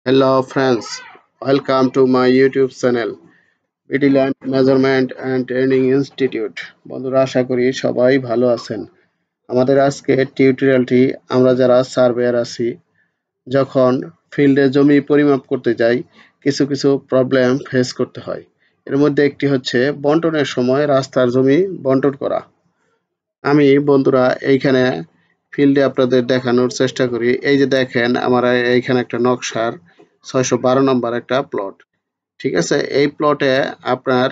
Hello friends, welcome to my YouTube channel Vigilant Measurement and Training Institute। বন্ধুরা আশা করি সবাই ভালো আছেন। আমাদের আজকে টিউটোরিয়ালটি আমরা যারা সার্ভেয়ার আছি যখন ফিল্ডে জমি পরিমাপ করতে যাই কিছু প্রবলেম ফেস করতে হয়। এর মধ্যে একটি হচ্ছে বন্টনের সময় রাস্তার জমি বন্টন করা। আমি বন্ধুরা এইখানে ফিল্ডে আপনাদের দেখানোর চেষ্টা করি। এই যে দেখেন আমার এইখানে একটা নকশার 612 নম্বর একটা প্লট। ঠিক আছে, এই প্লটে আপনার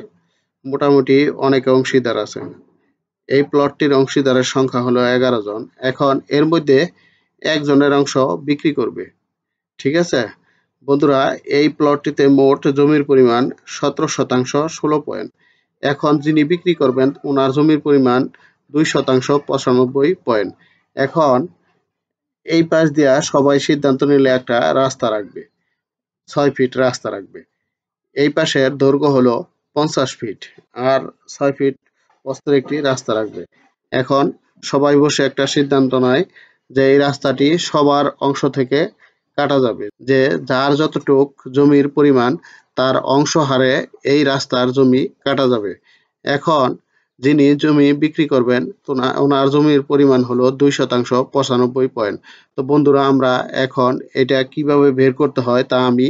মোটামুটি অনেক অংশীদার আছেন। এই প্লটটির অংশীদারের সংখ্যা হলো 11 জন। এখন এর মধ্যে একজনের অংশ বিক্রি করবে। ঠিক আছে বন্ধুরা, এই প্লটটিতে মোট জমির পরিমাণ 17% 16 পয়েন্ট। এখন যিনি বিক্রি করবেন ওনার জমির পরিমাণ 2% 95 পয়েন্ট। এখন এই পাশ দিয়া সবাই সিদ্ধান্ত নিলে একটা রাস্তা রাখবে, 6 ফিট রাস্তা রাখবে। এই পাশের দৈর্ঘ্য হলো 50 ফিট আর 6 ফিট প্রস্থের একটি রাস্তা রাখবে। এখন সবাই বসে একটা সিদ্ধান্ত নেয় যে এই রাস্তাটি সবার অংশ থেকে কাটা যাবে, যে যার যতটুক জমির পরিমাণ তার অংশ হারে এই রাস্তার জমি কাটা যাবে। এখন যিনি জমি বিক্রি করবেন ওনার জমির পরিমাণ হলো 2% 95 পয়েন্ট। তো বন্ধুরা আমরা এখন এটা কিভাবে বের করতে হয় তা আমি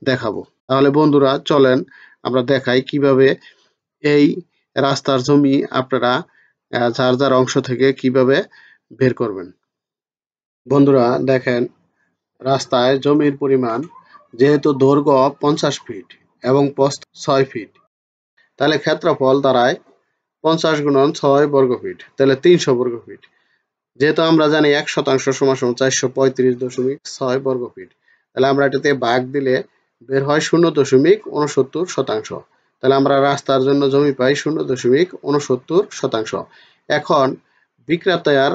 দেখাবো। তাহলে বন্ধুরা চলেন আমরা দেখাই কিভাবে এই রাস্তার জমি আপনারা যার যার অংশ থেকে কিভাবে বের করবেন। বন্ধুরা দেখেন, রাস্তায় জমির পরিমাণ যেহেতু দৈর্ঘ্য 50 ফিট এবং প্রস্থ 6 ফিট, তাহলে ক্ষেত্রফল দাঁড়ায় 50 গুণন 6 বর্গ ফিট, তাহলে 300 বর্গ ফিট। যেহেতু আমরা জানি 1% সমান 435.6 বর্গ ফিট, তাহলে আমরা এটাতে ভাগ দিলে বের হয় 0.69%। তাহলে আমরা রাস্তার জন্য জমি পাই 0.69%। এখন বিক্রেতার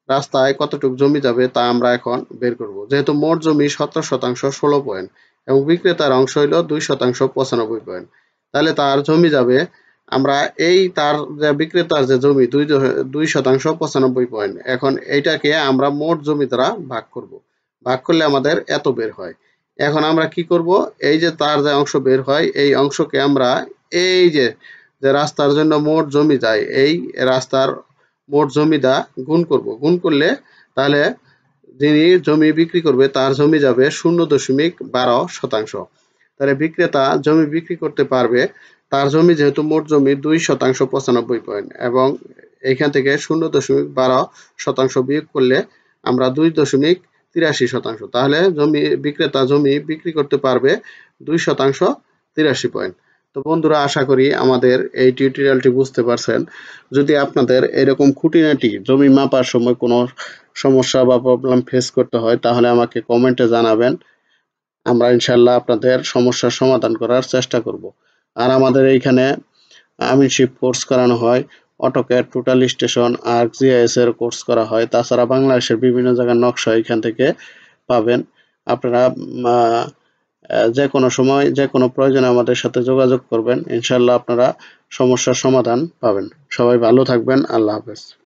রাস্তায় কতটুকু জমি যাবে তা আমরা এখন বের করব। যেহেতু মোট জমি 17% 16 পয়েন্ট এবং বিক্রেতার অংশ হইল 2% 95 পয়েন্ট, তাহলে তার জমি যাবে, আমরা এই তার যে বিক্রেতার যে জমি 2% 95 পয়েন্ট, এখন এইটাকে আমরা মোট জমি দ্বারা ভাগ করব। ভাগ করলে আমাদের এত বের হয়। এখন আমরা কি করব, এই যে তার যে অংশ বের হয় এই অংশকে আমরা এই যে রাস্তার জন্য মোট জমি যায় এই রাস্তার মোট জমি দা গুণ করব। গুণ করলে তাহলে যিনি জমি বিক্রি করবে তার জমি যাবে 0.12%। তাহলে বিক্রেতা জমি বিক্রি করতে পারবে, তার জমি যেহেতু মোট জমি 2% 95 পয়েন্ট এবং এইখান থেকে 0.12% বিয়োগ করলে আমরা 2.83%। তাহলে বিক্রেতা জমি বিক্রি করতে পারবে 2% 83 পয়েন্ট। তো বন্ধুরা আশা করি আমাদের এই টিউটোরিয়ালটি বুঝতে পারছেন। যদি আপনাদের এরকম খুঁটিনাটি জমি মাপার সময় কোনো সমস্যা বা প্রবলেম ফেস করতে হয় তাহলে আমাকে কমেন্টে জানাবেন। আমরা ইনশাল্লাহ আপনাদের সমস্যার সমাধান করার চেষ্টা করব। আর আমাদের এইখানে আমিনশিপ কোর্স করানো হয়, অটোক্যাড, টোটাল স্টেশন, ArcGIS এর কোর্স করা হয়। তাছাড়া বাংলাদেশের বিভিন্ন জায়গার নকশা এখান থেকে পাবেন। আপনারা যে কোনো সময় যে কোনো প্রয়োজনে আমাদের সাথে যোগাযোগ করবেন, ইনশাল্লাহ আপনারা সমস্যার সমাধান পাবেন। সবাই ভালো থাকবেন। আল্লাহ হাফেজ।